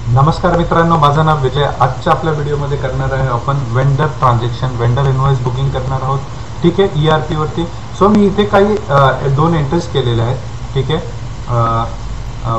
नमस्कार मित्रांनो, माझं नाव विजय। आजच्या आपल्या व्हिडिओमध्ये करणार आहे आपण vendor transaction, vendor invoice booking करणार आहोत। ठीक आहे, ERP वरती। सो मी इथे काही दोन एंट्रीज केलेल्या आहेत। ठीक आहे,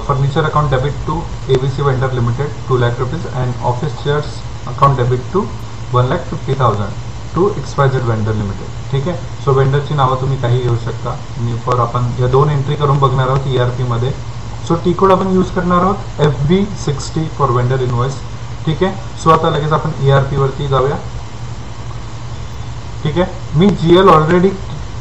furniture account debit to ABC vendor limited 2 lakh rupees and office chairs account debit to 1,50,000 to XYZ vendor limited. ठीक आहे, सो वेंडरची नावं तुम्ही काही घेऊ शकता। फॉर आपण या दोन एंट्री करून बघणार आहोत ERP मध्ये। सो टी कोड आपण यूज करणार आहोत FB60 फॉर वेंडर इनवॉइस। ठीक आहे, सो आता लगेच आपण ERP वरती जाऊया। ठीक आहे, मी GL ऑलरेडी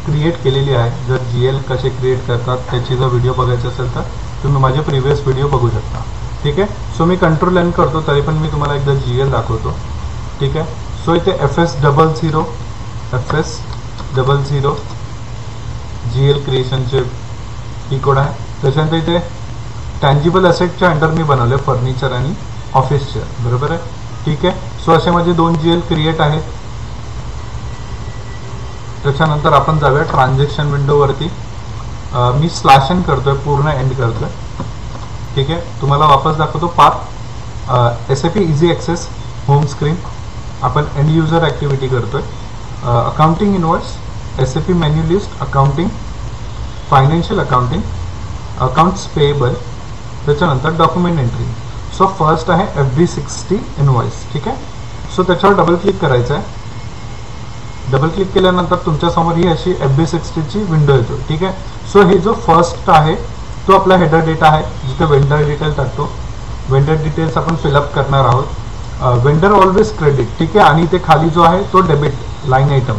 क्रिएट केलेली आहे। जर GL कसे क्रिएट करतात त्याची जर व्हिडिओ बघायचा असेल तर तुम्ही माझे प्रिव्हियस व्हिडिओ बघू शकता। ठीक आहे, सो मी कंट्रोल N करतो तरी पण मी तुम्हाला एकदा GL दाखवतो। ठीक आहे, सो इथे FS00 GL क्रिएशनचे टी कोड आहे। त्याच्यानंतर इथे टँजिबल असेटच्या अंडर मी बनवले फर्निचर आणि ऑफिसचे, बरोबर आहे। ठीक आहे, सो असे माझे 2 GL क्रिएट आहेत। त्याच्यानंतर आपण जाऊया ट्रान्झॅक्शन विंडोवरती। मी स्लॅश एन करतोय, पूर्ण एंड करतोय। ठीक आहे, तुम्हाला वापस दाखवतो path SAP easy access home screen. आपण एंड युजर ॲक्टिव्हिटी करतोय। Accounting invoice, SAP menu list, accounting, financial accounting, accounts payable, त्याच्यानंतर डॉक्युमेंट एंट्री। सो फर्स्ट आहे FB60 इनवॉइस। ठीक आहे, सो त्याच्यावर डबल क्लिक करायचं आहे। डबल क्लिक केल्यानंतर तुमच्यासमोर ही अशी FB60 ची विंडो येतो। ठीक आहे, सो हे जो फर्स्ट आहे तो आपला हेडर डेटा आहे, जिथे वेंडर डिटेल टाकतो। वेंडर डिटेल्स आपण फिलअप करणार आहोत। Vendor always credit. ठीक आहे, आणि इथे खाली जो आहे तो डेबिट लाईन आयटम।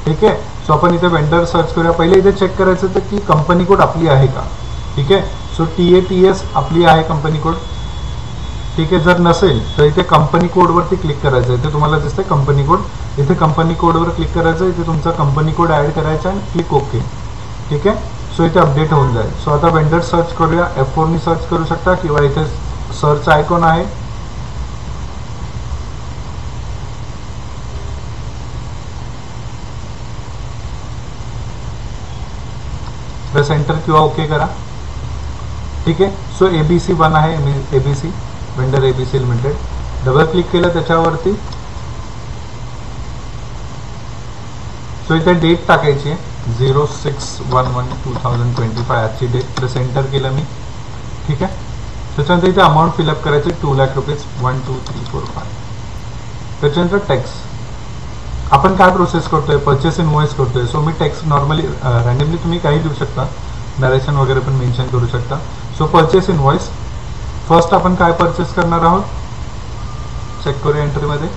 ठीक आहे, सो आपण इथे वेंडर सर्च करूया। पहिले इथे चेक करायचं तर की कंपनी कोड आपली आहे का। ठीक आहे, सो TATS आपली आहे कंपनी कोड। ठीक आहे, जर नसेल तर इथे कंपनी कोडवरती क्लिक करायचं। इथे तुम्हाला दिसतंय कंपनी कोड, इथे कंपनी कोडवर क्लिक करायचं। इथे तुमचा कंपनी कोड ऍड करायचा आणि क्लिक ओके। ठीक आहे, सो इथे अपडेट होऊन जाईल। सो आता वेंडर सर्च करूया। F4 नी सर्च करू शकता किंवा इथे सर्च आयकॉन आहे, प्रेस एंटर किंवा ओके करा। ठीक आहे, सो ABC1 आहे, ABC vendor ABC limited. Double click केलं त्याच्यावरती। सो इथे डेट टाकायची आहे 06/11/2025 आजची डेट। प्रेस एंटर केलं मी। ठीक आहे, त्याच्यानंतर इथे अमाऊंट फिलअप करायची 2 लाख रुपीज 1 2 3 4 5। त्याच्यानंतर टॅक्स आपण काय प्रोसेस करतोय, परचेस इनवॉइस करतोय। सो मी टॅक्स नॉर्मली रँडमली तुम्ही काही देऊ शकता, नरेशन वगैरे पण मेन्शन करू शकता। सो परचेस इनवॉइस फर्स्ट आपण काय परचेस करणार आहोत चेक करूया एंट्रीमध्ये।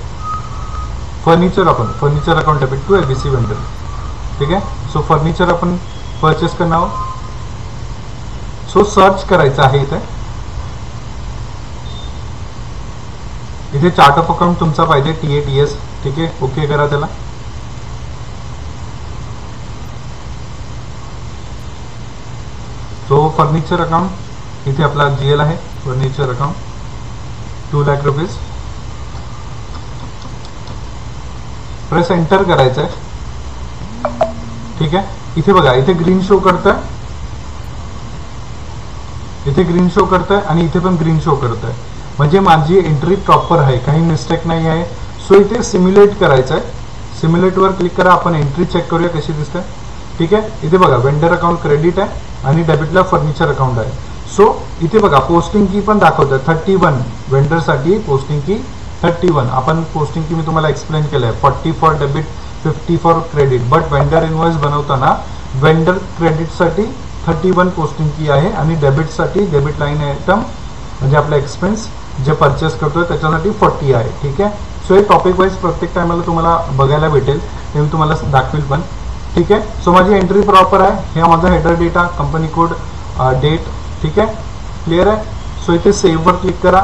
Furniture account debit to ABC vendor. ठीक आहे, सो फर्निचर आपण परचेस करणार आहोत। सो सर्च करायचं आहे इथे चार्ट ऑफ अकाउंट तुमचा पाहिजे TATS। ठीक आहे, ओके करा त्याला। सो फर्निचर अकाउंट इथे आपला GL आहे, furniture account 2 lakh rupees. Press enter करायचं आहे। ठीक आहे, इथे बघा, इथे ग्रीन शो करतोय, आणि इथे पण ग्रीन शो करतोय, म्हणजे माझी एंट्री प्रॉपर आहे, काही मिस्टेक नाही आहे। सो इथे सिम्युलेट करायचं आहे। सिम्युलेट वर क्लिक करा, आपण एंट्री चेक करूया कशी दिसते। ठीक आहे, इथे बघा वेंडर अकाउंट क्रेडिट आहे आणि डेबिटला फर्निचर अकाउंट आहे। सो इथे बघा पोस्टिंग की पण दाखवतोय 31, वेंडरसाठी पोस्टिंग की 31। आपण पोस्टिंग की मी तुम्हाला एक्सप्लेन केलंय, 40 for debit 50 for credit. But vendor invoice बनवताना वेंडर क्रेडिटसाठी 31 पोस्टिंग की आहे आणि डेबिटसाठी डेबिट लाईन आयटम म्हणजे आपला एक्सपेन्स जे परचेस करतोय त्याच्यासाठी 40 आहे। ठीक आहे, सो हे टॉपिक वाईज प्रत्येक टायमाला तुम्हाला बघायला भेटेल, ते मी तुम्हाला दाखवेल पण। ठीक आहे, सो माझी एंट्री प्रॉपर आहे। हा माझा header data, company code, date. ठीक आहे, क्लिअर आहे। सो इथे सेव्ह वर क्लिक करा।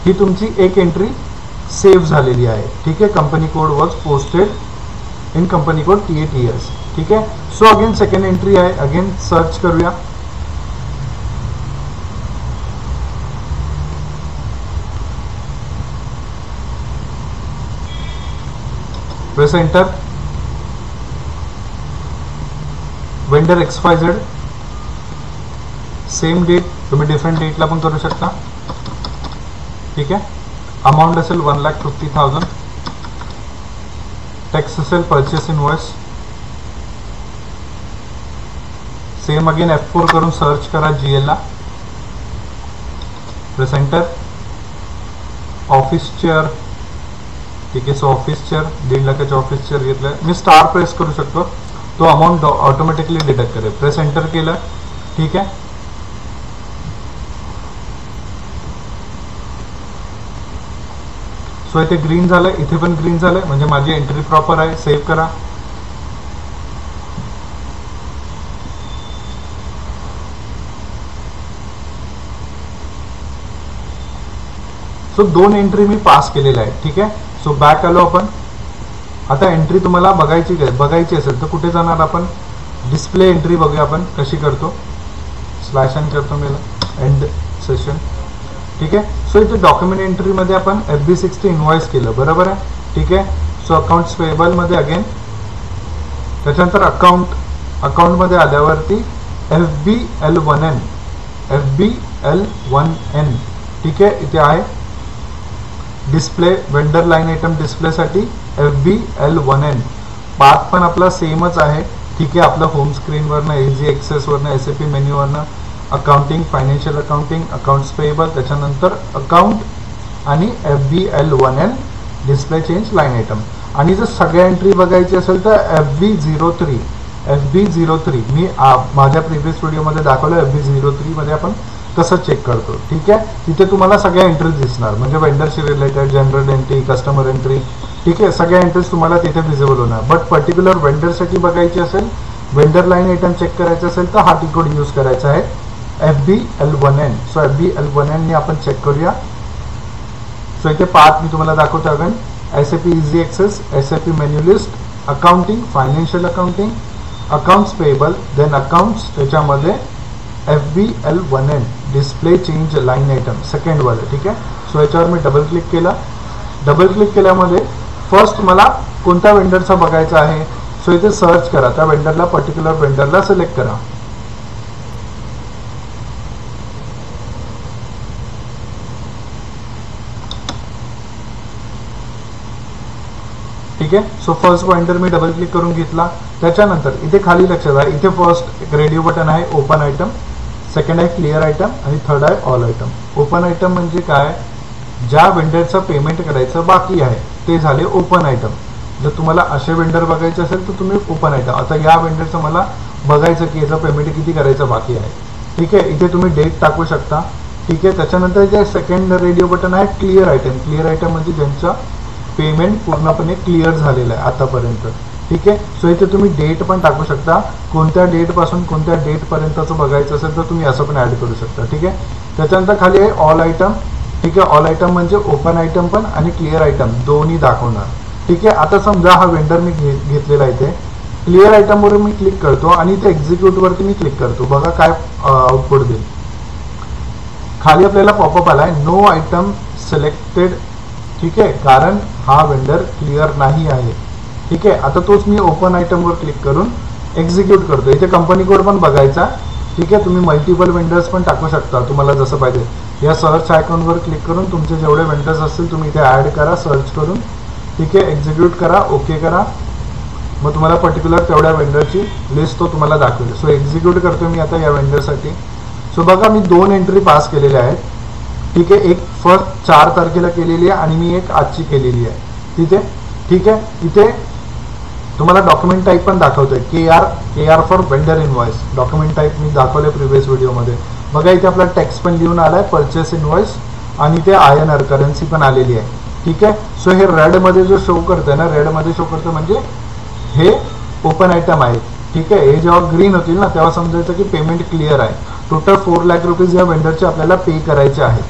ही तुमची एक एंट्री सेव्ह झालेली आहे। ठीक आहे, company code was posted in company code TATS। ठीक आहे, सो अगेन सेकंड एंट्री आहे, अगेन सर्च करूया। Press enter. Vendor XYZ same date, तुम्ही डिफरंट डेटला पण करू शकता। ठीक आहे. अमाऊंट असेल 1,50,000. टॅक्स असेल purchase invoice. Same again F4 करून सर्च करा GL ला. प्रेसेंटर. Office chair. ठीक आहे. सो ऑफिस चेअर 1.5 लाखाचे ऑफिस चेअर घेतलं. मी स्टार प्रेस करू शकतो, तो अमाऊंट ऑटोमॅटिकली डिडक्ट करेल. प्रेस एंटर केलं. ठीक आहे. सो इथे ग्रीन झालं, इथे पण ग्रीन झालं, म्हणजे माझी एंट्री प्रॉपर आहे. सेव्ह करा. सो 2 एंट्री मी पास केलेल्या आहेत. ठीक आहे. सो बॅक आलो आपण. आता एंट्री तुम्हाला बघायची असेल तर कुठे जाणार आपण? डिस्प्ले एंट्री बघूया आपण कशी करतो. स्लॅश एन करतो मी एंड सेशन. ठीक आहे. सो इथे डॉक्युमेंट एंट्री मध्ये आपण FB60 इनवॉइस केलं, बरोबर आहे. ठीक आहे. सो अकाउंट्स पेएबल मध्ये अगेन, त्याच्यानंतर अकाउंट मध्ये आल्यावरती FBL1N. ठीक आहे. इथे आहे display vendor line item display साठी FBL1N. पाथ पण आपला सेमच आहे. ठीक आहे. आपलं होम स्क्रीनवरनं इझी एक्सेस वरनं SAP मेन्यूवरनं accounting, financial accounting, accounts payable, त्याच्यानंतर अकाउंट आणि FBL1N display change line item. आणि जर सगळ्या एंट्री बघायची असेल तर FB03 मी माझ्या प्रिव्हियस व्हिडिओमध्ये दाखवलं. FB03 मध्ये आपण कसं चेक करतो. ठीक आहे. तिथे तुम्हाला सगळ्या एंट्रीज दिसणार, म्हणजे वेंडरशी related, general entry, customer entry. ठीक आहे. सगळ्या एंट्रीज तुम्हाला तिथे विजिबल होणार. बट पर्टिक्युलर वेंडरसाठी बघायची असेल, वेंडर लाईन आयटम चेक करायचं असेल तर हा टी कोड यूज करायचा आहे, FBL1N. सो FBL1N ने आपण चेक करूया. सो इथे पाथ मी तुम्हाला दाखवतो again. SAP easy access, SAP menu list, accounting, financial accounting, accounts payable, then accounts, त्याच्यामध्ये FBL1N display change line item second वाले. ठीक आहे. सो याच्यावर मी डबल क्लिक केला. डबल क्लिक केल्यामध्ये फर्स्ट मला कोणत्या वेंडरचा बघायचा आहे. सो इथे सर्च करा, त्या वेंडरला, पर्टिक्युलर वेंडरला सिलेक्ट करा. ठीक आहे. सो फर्स्ट वेंडर मी डबल क्लिक करून घेतला. त्याच्यानंतर इथे खाली लक्षात आहे, इथे फर्स्ट एक रेडिओ बटन आहे, ओपन आयटम. सेकंड आहे क्लिअर आयटम आणि थर्ड आहे ऑल आयटम. ओपन आयटम म्हणजे काय? ज्या वेंडरचं पेमेंट करायचं बाकी आहे ते झाले ओपन आयटम. जर तुम्हाला असे वेंडर बघायचे असेल तर तुम्ही ओपन आयटम. आता या वेंडरचं मला बघायचं की याचं पेमेंट किती करायचं बाकी आहे. ठीक आहे. इथे तुम्ही डेट टाकू शकता. ठीक आहे. त्याच्यानंतर जे सेकंड रेडिओ बटन आहे क्लिअर आयटम. क्लिअर आयटम म्हणजे ज्यांचं पेमेंट पूर्णपणे क्लिअर झालेलं आहे आतापर्यंत. ठीक आहे. सो इथे तुम्ही डेट पण टाकू शकता, कोणत्या डेट पासून कोणत्या डेट पर्यंतचं बघायचं असेल तर तुम्ही असं पण ऍड करू शकता. ठीक आहे. त्याच्यानंतर खाली आहे ऑल आयटम. ठीक आहे. ऑल आयटम म्हणजे ओपन आयटम पण आणि क्लिअर आयटम दोन्ही दाखवणार. ठीक आहे. आता समजा हा वेंडर मी घेतलेला आहे, इथे क्लिअर आयटम वर मी क्लिक करतो आणि इथे एक्झिक्यूट वरती मी क्लिक करतो. बघा काय आउटपुट देईल. खाली आपल्याला पॉपअप आलाय, नो आयटम सिलेक्टेड. ठीक आहे. कारण हा वेंडर क्लिअर नाही आहे. ठीक आहे. आता तोच मी ओपन आयटम वर क्लिक करून एक्झिक्यूट करतो. इथे कंपनी कोड पण बघायचा. ठीक आहे. तुम्ही मल्टिपल वेंडर्स पण टाकू शकता तुम्हाला जसं पाहिजे. या सर्च आयकॉन वर क्लिक करून तुमचे जेवढे वेंडर्स असतील तुम्ही इथे ऍड करा सर्च करून. ठीक आहे. एक्झिक्यूट करा, ओके करा. मग तुम्हाला पर्टिक्युलर तेवढ्या वेंडरची लिस्ट तो तुम्हाला दाखवेल. सो एक्झिक्यूट करतो मी आता या वेंडरसाठी. सो बघा मी 2 एंट्री पास केलेल्या आहेत. ठीक आहे. एक फर्स्ट 4 तारखेला केलेली आहे आणि मी एक आजची केलेली आहे. तिथे ठीक आहे. इथे तुम्हाला डॉक्युमेंट टाईप पण दाखवतोय, KR for vendor invoice. Document type मी दाखवले प्रिव्हियस व्हिडिओमध्ये. बघा इथे आपला टेक्स्ट पण लिहून आलाय, परचेस इनवॉइस, आणि ते INR करन्सी पण आलेली आहे. ठीक आहे. सो हे रेड मध्ये जो शो करतोय ना, रेड मध्ये शो करतोय म्हणजे हे ओपन आयटम आहे. ठीक आहे. हे जेव्हा ग्रीन होतील ना तेव्हा समजायचं की पेमेंट क्लिअर आहे. टोटल 4 लाख रुपीज या वेंडरचे आपल्याला पे करायचे आहे.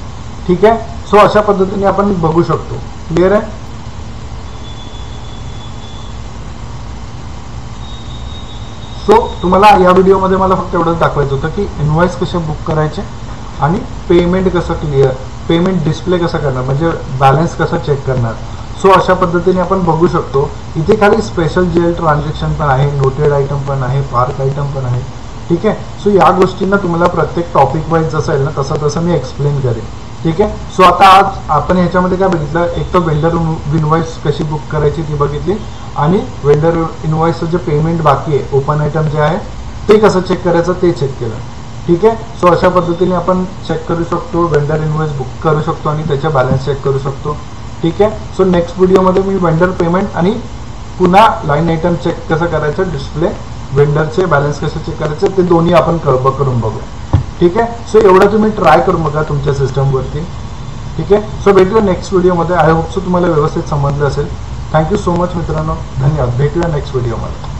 ठीक आहे. सो अशा पद्धतीने आपण बघू शकतो. क्लिअर आहे. सो तुम्हाला या व्हिडिओमध्ये मला फक्त एवढंच दाखवायचं होतं की इनवॉइस कसे बुक करायचे आणि पेमेंट कसं पेमेंट डिस्प्ले कसं करणार, म्हणजे बॅलन्स कसं चेक करणार. सो अशा पद्धतीने आपण बघू शकतो. इथे खाली स्पेशल GL ट्रान्झॅक्शन पण आहे, नोटेड आयटम पण आहे, पार्क आयटम पण आहे. ठीक आहे. सो या गोष्टींना तुम्हाला प्रत्येक टॉपिक वाईज जसं आहे ना तसं मी एक्सप्लेन करेन. ठीक आहे. सो आता आज आपण ह्याच्यामध्ये काय बघितलं, एक तर वेंडर इनवॉइस कशी बुक करायची ती बघितली आणि वेंडर इनवॉइसचं जे पेमेंट बाकी आहे ओपन आयटम जे आहे ते कसं चेक करायचं ते चेक केलं. ठीक आहे. सो अशा पद्धतीने आपण चेक करू शकतो, वेंडर इनवॉइस बुक करू शकतो आणि त्याचा बॅलन्स चेक करू शकतो. ठीक आहे. सो नेक्स्ट व्हिडिओमध्ये मी वेंडर पेमेंट आणि पुन्हा लाईन आयटम चेक कसं करायचं, डिस्प्ले वेंडरचे बॅलन्स कसं चेक करायचं ते दोन्ही आपण करून बघूया. ठीक आहे. सो एवढं तुम्ही ट्राय करून बघा तुमच्या सिस्टमवरती. ठीक आहे. सो भेटूया नेक्स्ट व्हिडिओमध्ये. आय होप सो तुम्हाला व्यवस्थित समजलं असेल. थँक्यू सो मच मित्रांनो, धन्यवाद. भेटूया नेक्स्ट व्हिडिओमध्ये.